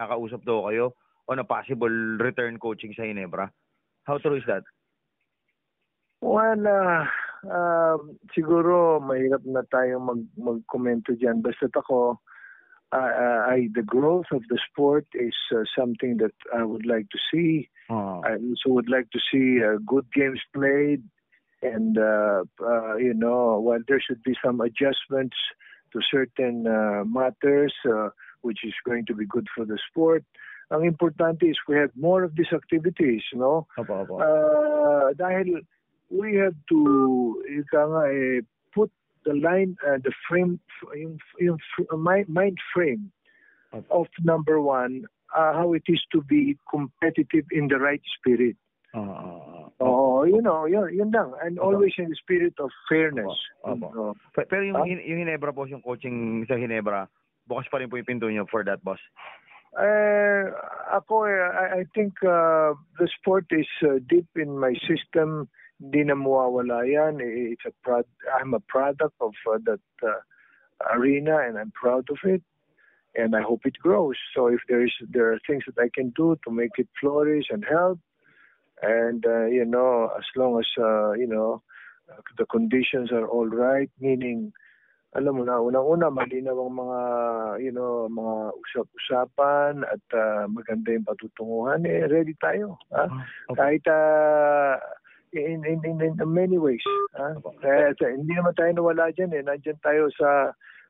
Nakausap daw kayo on a possible return coaching sa Ginebra. How true is that? Well, siguro mahirap na tayong mag-komento dyan. Basta ako, the growth of the sport is something that I would like to see. I also would like to see good games played. And, while there should be some adjustments to certain matters, which is going to be good for the sport, ang importante is we have more of these activities, no? Dahil we have to put the line, the frame, yung mind frame of number one, how it is to be competitive in the right spirit. Yun lang. And always in the spirit of fairness. Pero yung Ginebra, boss, yung coaching sa Ginebra, bukas pa rin po yung pinto nyo for that, boss? I think the sport is deep in my system. Hindi na mawawala yan. I'm a product of that arena, and I'm proud of it. And I hope it grows. So if there are things that I can do to make it flourish and help, and as long as the conditions are all right, meaning, alam mo na, unang-una malinaw ang mga usap-usapan at maganda yung patutunguhan, ready tayo. Kahit in many ways. Hindi naman tayo nawala dyan. Nandyan tayo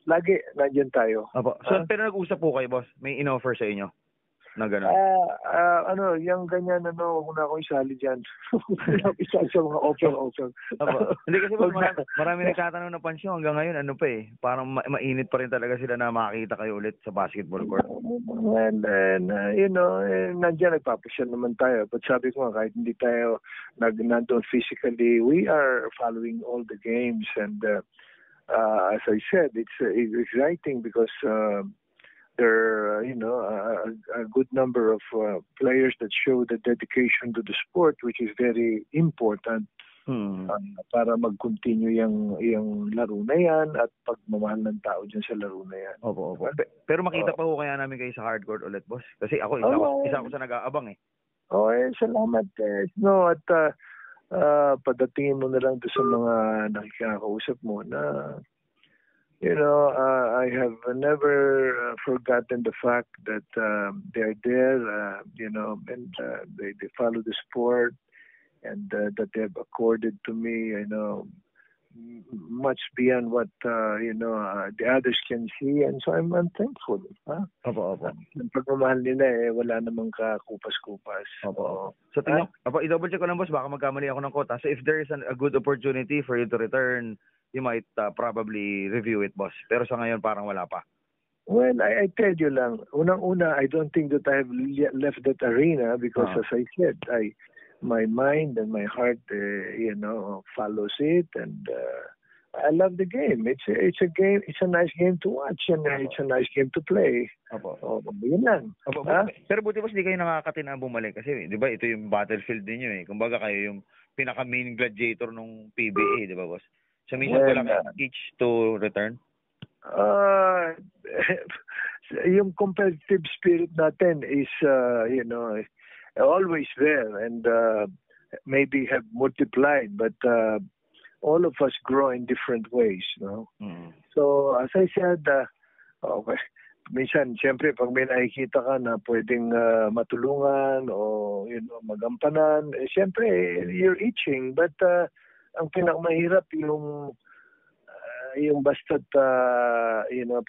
lagi nandyan tayo. So, pero nag-usap po kayo, boss? May in-offer sa inyo? Na gano'n? Yung ganyan, huwag na akong isali dyan. Isali sa mga offer. Hindi kasi marami nagtatanong na pansyo hanggang ngayon, parang mainit pa rin talaga sila na makakita kayo ulit sa basketball court. Well, nandiyan nagpapasyal naman tayo. But sabi ko nga, kahit hindi tayo nandun physically, we are following all the games. And as I said, it's exciting because there are, a good number of players that show the dedication to the sport, which is very important para mag-continue yung laro na yan at pagmamahal ng tao dyan sa laro na yan. Opo. Pero makita pa ho kaya namin kayo sa hardcourt ulit, boss? Kasi ako, isa ako sa nag-aabang eh. Salamat. At padatingin mo na lang sa mga nakikakausap mo na I have never forgotten the fact that they're there, and they follow the sport, and that they have accorded to me, much beyond what the others can see, and so I'm thankful. Opo. Ang pagmamahal nila wala namang kakupas-kupas. Opo. So i-double check ko lang, boss, baka magkamali ako ng quota. So if there is a good opportunity for you to return, you might probably review it, boss. Pero sa ngayon parang wala pa. Well, I tell you lang, unang-una, I don't think that I have left that arena because as I said, my mind and my heart, follows it, and I love the game. It's a game. It's a nice game to watch, and it's a nice game to play. Yun lang. Pero buti boss, hindi kayo nakakatinang bumalik kasi, di ba, ito yung battlefield niyo eh. Kumbaga kayo yung pinaka-main gladiator ng PBA, di ba, boss? So minsan wala kayo itch to return? Yung competitive spirit natin is, always there, and maybe have multiplied, but all of us grow in different ways, no? So as I said, minsan siyempre pag may nakikita ka na pwedeng matulungan o magampanan, siyempre you're itching, but ang pinakamahirap yung basta't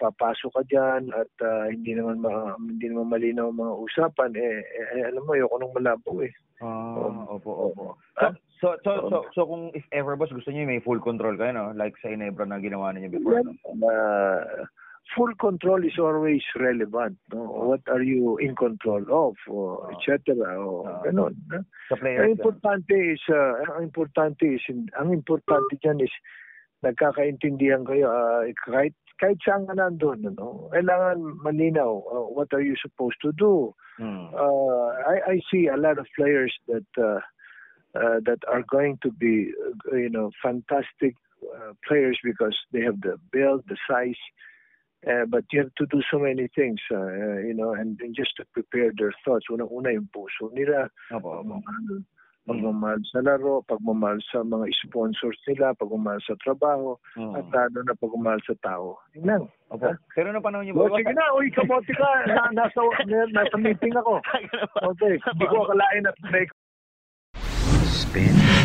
papasok ka diyan at hindi naman malinaw ang mga usapan, alam mo, ayoko nang malabo eh. Opo. So kung if ever, boss, gusto niyo may full control kayo, no? Like sa Ginebra na ginawa niyo before, no? Full control is always relevant, no? What are you in control of, etc. Ganun. Ang importante diyan is nagkakaintindihan kayo, kahit saan ka nandun, kailangan malinaw, what are you supposed to do? I see a lot of players that are going to be, fantastic players because they have the build, the size, But you have to do so many things, and just to prepare their thoughts. Unang-una yung puso nila, pagmamahal sa laro, pagmamahal sa mga sponsors nila, pagmamahal sa trabaho, at lalo na pagmamahal sa tao. Yun lang. Pero na panahon niyo ba? Sige na, kamote ka. Nasa meeting ako. Okay, hindi ko akalain at may... Spin.